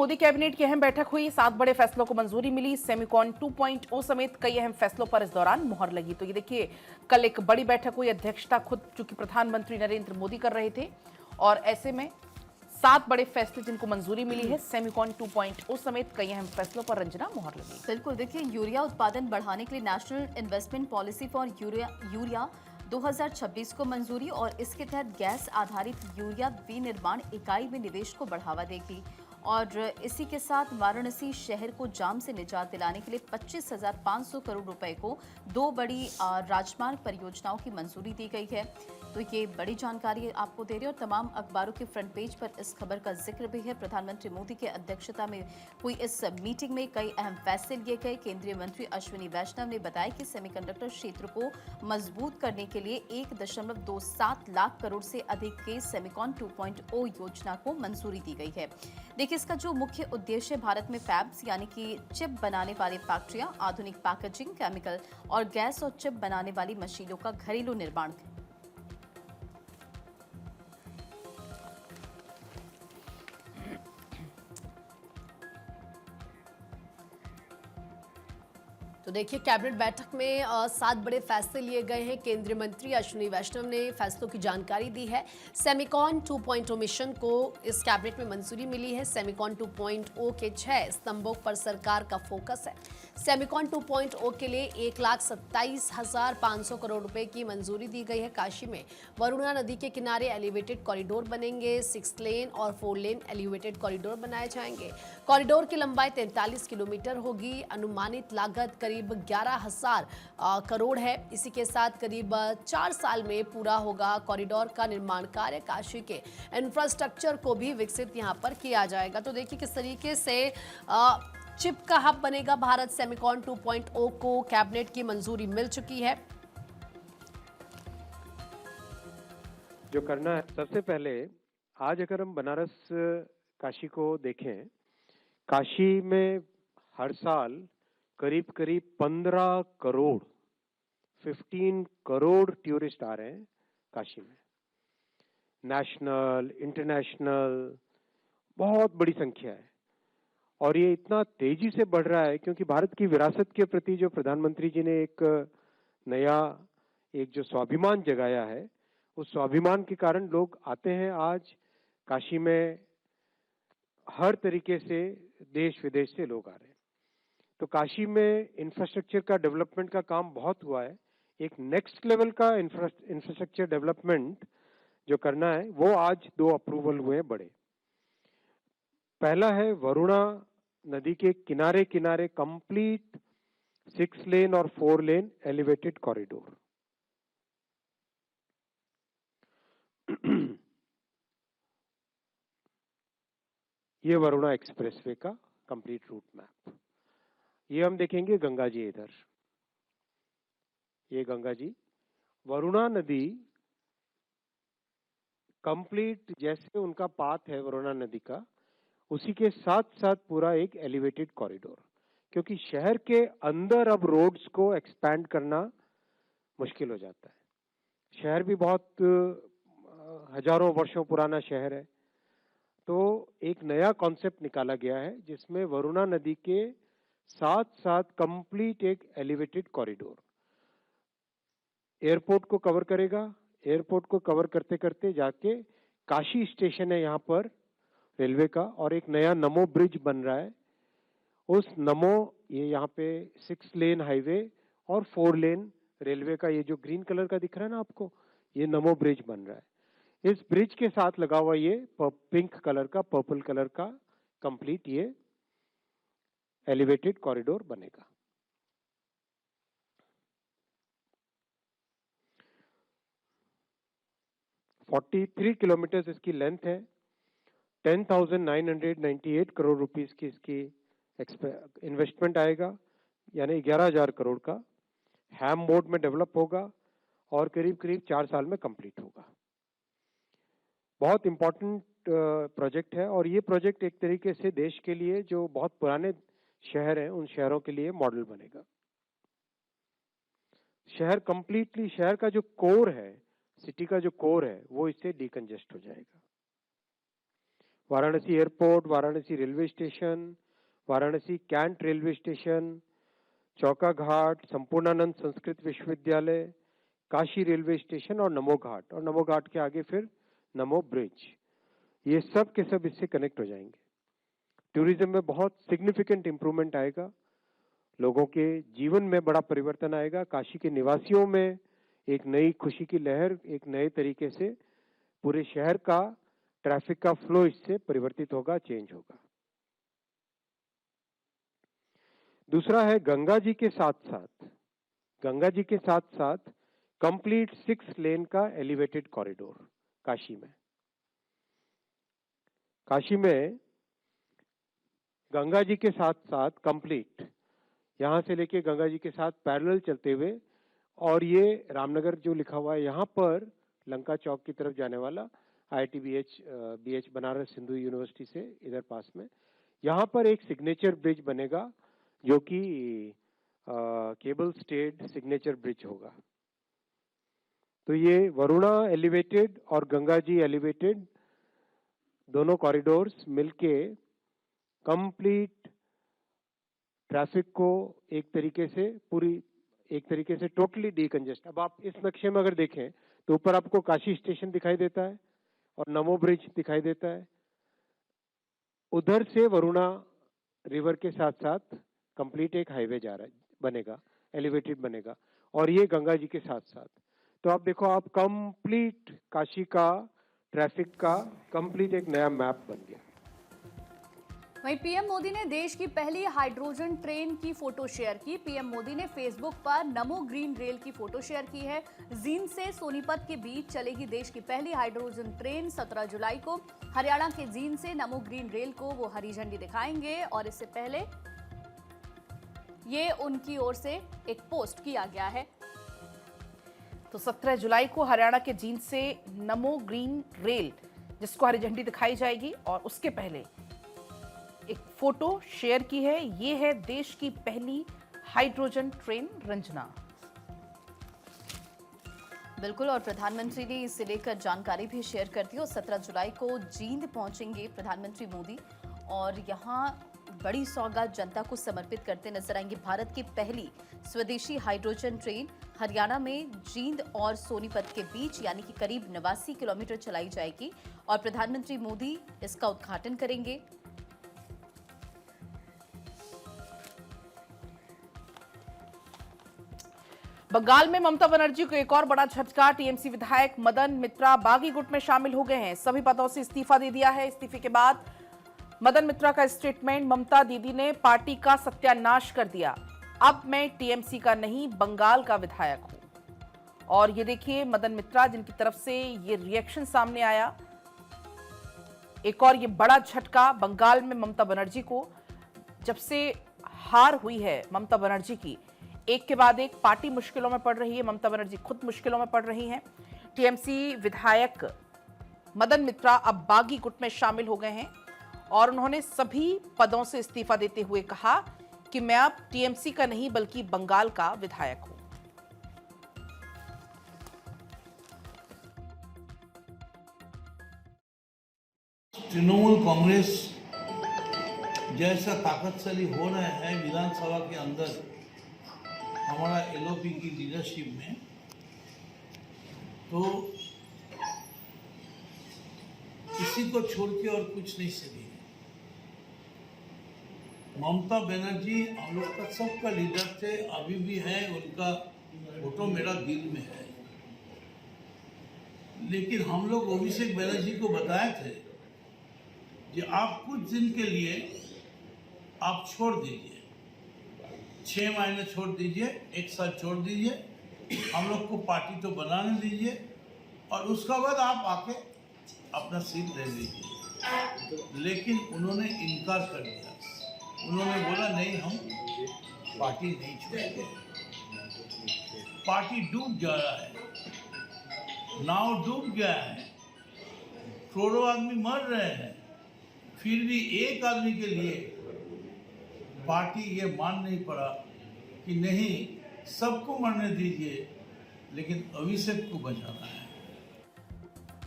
Modi cabinet की अहम बैठक हुई, 7 बड़े फैसलों को मंजूरी मिली। सेमिकॉन 2.0 समेत कई अहम फैसलों पर इस दौरान मुहर लगी। तो ये देखिए, कल एक बड़ी बैठक हुई, अध्यक्षता खुद चूंकि प्रधानमंत्री नरेंद्र मोदी कर रहे थे और ऐसे में 7 बड़े फैसले जिनको मंजूरी मिली है, सेमिकॉन 2.0 समेत कई अहम फैसलों पर रंजना मुहर लगी। बिल्कुल, देखिए यूरिया उत्पादन बढ़ाने के लिए national investment policy for urea 2026 को मंजूरी और इसके तहत गैस आधारित यूरिया विनिर्माण इकाई में निवेश को बढ़ावा देगी। और इसी के साथ वाराणसी शहर को जाम से निजात दिलाने के लिए 25,500 करोड़ रुपए को 2 बड़ी राजमार्ग परियोजनाओं की मंजूरी दी गई है। तो ये बड़ी जानकारी आपको दे रही है और तमाम अखबारों के फ्रंट पेज पर इस खबर का जिक्र भी है। प्रधानमंत्री मोदी की अध्यक्षता में हुई इस मीटिंग में कई अहम फैसले लिए गए। केंद्रीय मंत्री अश्विनी वैष्णव ने बताया कि सेमीकंडक्टर क्षेत्र को मजबूत करने के लिए 1.27 लाख करोड़ से अधिक के सेमिकॉन 2.0 योजना को मंजूरी दी गई है। देखिए, इसका जो मुख्य उद्देश्य भारत में फैब्स यानी कि चिप बनाने वाली फैक्ट्रियां, आधुनिक पैकेजिंग, केमिकल और गैस और चिप बनाने वाली मशीनों का घरेलू निर्माण है। तो देखिए, कैबिनेट बैठक में 7 बड़े फैसले लिए गए हैं। केंद्रीय मंत्री अश्विनी वैष्णव ने फैसलों की जानकारी दी है। सेमिकॉन 2.0 मिशन को इस कैबिनेट में मंजूरी मिली है। सेमिकॉन 2.0 के 6 स्तंभों पर सरकार का फोकस है। सेमिकॉन 2.0 के लिए 1,27,500 करोड़ रुपए की मंजूरी दी गई है। काशी में वरुणा नदी के किनारे एलिवेटेड कॉरिडोर बनेंगे। 6 लेन और 4 लेन एलिवेटेड कॉरिडोर बनाए जाएंगे। कॉरिडोर की लंबाई 43 किलोमीटर होगी। अनुमानित लागत करीब 11,000 करोड़ है। इसी के साथ करीब 4 साल में पूरा होगा कॉरिडोर का निर्माण कार्य। काशी के इंफ्रास्ट्रक्चर को भी विकसित यहां पर किया जाएगा। तो देखिए किस तरीके से चिप का हब बनेगा भारत। सेमिकॉन 2.0 को कैबिनेट की मंजूरी मिल चुकी है। जो करना है, सबसे पहले आज अगर हम बनारस काशी को देखें, काशी में हर साल करीब करीब 15 करोड़ 15 करोड़ टूरिस्ट आ रहे हैं काशी में। नेशनल, इंटरनेशनल, बहुत बड़ी संख्या है और ये इतना तेजी से बढ़ रहा है क्योंकि भारत की विरासत के प्रति जो प्रधानमंत्री जी ने एक नया जो स्वाभिमान जगाया है, उस स्वाभिमान के कारण लोग आते हैं। आज काशी में हर तरीके से देश विदेश से लोग आ रहे हैं। तो काशी में इंफ्रास्ट्रक्चर का डेवलपमेंट का काम बहुत हुआ है। एक नेक्स्ट लेवल का इंफ्रास्ट्रक्चर डेवलपमेंट जो करना है, वो आज 2 अप्रूवल हुए हैं बड़े। पहला है वरुणा नदी के किनारे किनारे कंप्लीट 6 लेन और 4 लेन एलिवेटेड कॉरिडोर। ये वरुणा एक्सप्रेसवे का कंप्लीट रूट मैप। ये हम देखेंगे गंगा जी इधर, ये गंगा जी, वरुणा नदी कंप्लीट जैसे उनका पाथ है वरुणा नदी का, उसी के साथ साथ पूरा एक एलिवेटेड कॉरिडोर। क्योंकि शहर के अंदर अब रोड्स को एक्सपैंड करना मुश्किल हो जाता है। शहर भी बहुत हजारों वर्षों पुराना शहर है। तो एक नया कॉन्सेप्ट निकाला गया है जिसमें वरुणा नदी के साथ साथ कंप्लीट एक एलिवेटेड कॉरिडोर एयरपोर्ट को कवर करेगा। एयरपोर्ट को कवर करते करते जाके काशी स्टेशन है यहाँ पर रेलवे का, और एक नया नमो ब्रिज बन रहा है। उस नमो, ये यहाँ पे 6 लेन हाईवे और 4 लेन रेलवे का, ये जो ग्रीन कलर का दिख रहा है ना आपको, ये नमो ब्रिज बन रहा है। इस ब्रिज के साथ लगा हुआ ये पिंक कलर का, पर्पल कलर का कंप्लीट ये एलिवेटेड कॉरिडोर बनेगा। (43 किलोमीटर इसकी लेंथ है। 10,998 करोड़ रुपीस की इसकी इन्वेस्टमेंट आएगा, यानी 11,000 करोड़ का। हैम मोड में डेवलप होगा और करीब करीब 4 साल में कंप्लीट होगा। बहुत इंपॉर्टेंट प्रोजेक्ट है और ये प्रोजेक्ट एक तरीके से देश के लिए जो बहुत पुराने शहर हैं उन शहरों के लिए मॉडल बनेगा। शहर कंप्लीटली, शहर का जो कोर है, सिटी का जो कोर है, वो इससे डिकंजेस्ट हो जाएगा। Varanasi airport, Varanasi railway station, Varanasi cantt railway station, Chauka Ghat, Sampurnanand Sanskrit विश्वविद्यालय, काशी रेलवे स्टेशन और नमो घाट, और नमो घाट के आगे फिर नमो ब्रिज, ये सब के सब इससे कनेक्ट हो जाएंगे। टूरिज्म में बहुत सिग्निफिकेंट इंप्रूवमेंट आएगा, लोगों के जीवन में बड़ा परिवर्तन आएगा, काशी के निवासियों में एक नई खुशी की लहर, एक नए तरीके से पूरे शहर का ट्रैफिक का फ्लो इससे परिवर्तित होगा, चेंज होगा। दूसरा है गंगा जी के साथ साथ कंप्लीट 6 लेन का एलिवेटेड कॉरिडोर काशी में गंगा जी के साथ साथ कंप्लीट, यहां से लेके गंगा जी के साथ पैरेलल चलते हुए, और ये रामनगर जो लिखा हुआ है यहाँ पर लंका चौक की तरफ जाने वाला IIT BH Banaras Hindu university से इधर पास में, यहाँ पर एक सिग्नेचर ब्रिज बनेगा जो कि केबल स्टेड सिग्नेचर ब्रिज होगा। तो ये वरुणा एलिवेटेड और गंगा जी एलिवेटेड दोनों कॉरिडोर्स मिलके कंप्लीट ट्रैफिक को एक तरीके से टोटली डीकंजेस्ट। अब आप इस नक्शे में अगर देखें तो ऊपर आपको काशी स्टेशन दिखाई देता है और नमो ब्रिज दिखाई देता है, उधर से वरुणा रिवर के साथ साथ कंप्लीट एक हाईवे जा रहा है, बनेगा, एलिवेटेड बनेगा, और ये गंगा जी के साथ साथ। तो आप देखो, आप कंप्लीट काशी का ट्रैफिक का कंप्लीट एक नया मैप बन गया। वहीं पीएम मोदी ने देश की पहली हाइड्रोजन ट्रेन की फोटो शेयर की। पीएम मोदी ने फेसबुक पर नमो ग्रीन रेल की फोटो शेयर की है। जींद से सोनीपत के बीच चलेगी देश की पहली हाइड्रोजन ट्रेन। 17 जुलाई को हरियाणा के जींद से नमो ग्रीन रेल को वो हरी झंडी दिखाएंगे, और इससे पहले ये उनकी ओर से एक पोस्ट किया गया है। तो 17 जुलाई को हरियाणा के जींद से नमो ग्रीन रेल, जिसको हरी झंडी दिखाई जाएगी, और उसके पहले एक फोटो शेयर की है। ये है देश की पहली हाइड्रोजन ट्रेन रंजना। बिल्कुल, और प्रधानमंत्री ने इसे लेकर जानकारी भी शेयर कर दी। और 17 जुलाई को जींद पहुंचेंगे प्रधानमंत्री मोदी, और यहां बड़ी सौगात जनता को समर्पित करते नजर आएंगे। भारत की पहली स्वदेशी हाइड्रोजन ट्रेन हरियाणा में जींद और सोनीपत के बीच यानी कि करीब 89 किलोमीटर चलाई जाएगी, और प्रधानमंत्री मोदी इसका उद्घाटन करेंगे। बंगाल में ममता बनर्जी को एक और बड़ा झटका। टीएमसी विधायक मदन मित्रा बागी गुट में शामिल हो गए हैं। सभी पदों से इस्तीफा दे दिया है। इस्तीफे के बाद मदन मित्रा का स्टेटमेंट, ममता दीदी ने पार्टी का सत्यानाश कर दिया, अब मैं टीएमसी का नहीं बंगाल का विधायक हूं। और ये देखिए मदन मित्रा, जिनकी तरफ से ये रिएक्शन सामने आया। एक और ये बड़ा झटका बंगाल में ममता बनर्जी को, जब से हार हुई है ममता बनर्जी की, एक के बाद एक पार्टी मुश्किलों में पड़ रही है, ममता बनर्जी खुद मुश्किलों में पड़ रही हैं। टीएमसी विधायक मदन मित्रा अब बागी गुट में शामिल हो गए हैं, और उन्होंने सभी पदों से इस्तीफा देते हुए कहा कि मैं अब टीएमसी का नहीं बल्कि बंगाल का विधायक हूं। तृणमूल कांग्रेस जैसा ताकतशाली हो रहे हैं विधानसभा के अंदर हमारा एलओपी की लीडरशिप में, तो किसी को छोड़ के और कुछ नहीं सकेंगे। ममता बनर्जी हम लोग का सबका लीडर थे, अभी भी है, उनका फोटो मेरा दिल में है। लेकिन हम लोग अभिषेक बनर्जी को बताए थे कि आप कुछ दिन के लिए आप छोड़ दीजिए, 6 महीने छोड़ दीजिए, 1 साल छोड़ दीजिए, हम लोग को पार्टी तो बनाने दीजिए, और उसका बाद आप आके अपना सीट ले लीजिए। लेकिन उन्होंने इनकार कर दिया। उन्होंने बोला नहीं, हम पार्टी नहीं छोड़ेंगे। पार्टी डूब जा रहा है, नाव डूब गया है, करोड़ों आदमी मर रहे हैं, फिर भी एक आदमी के लिए पार्टी ये मान नहीं पड़ा कि नहीं, सबको मरने दीजिए लेकिन अभिषेक को बचाना है।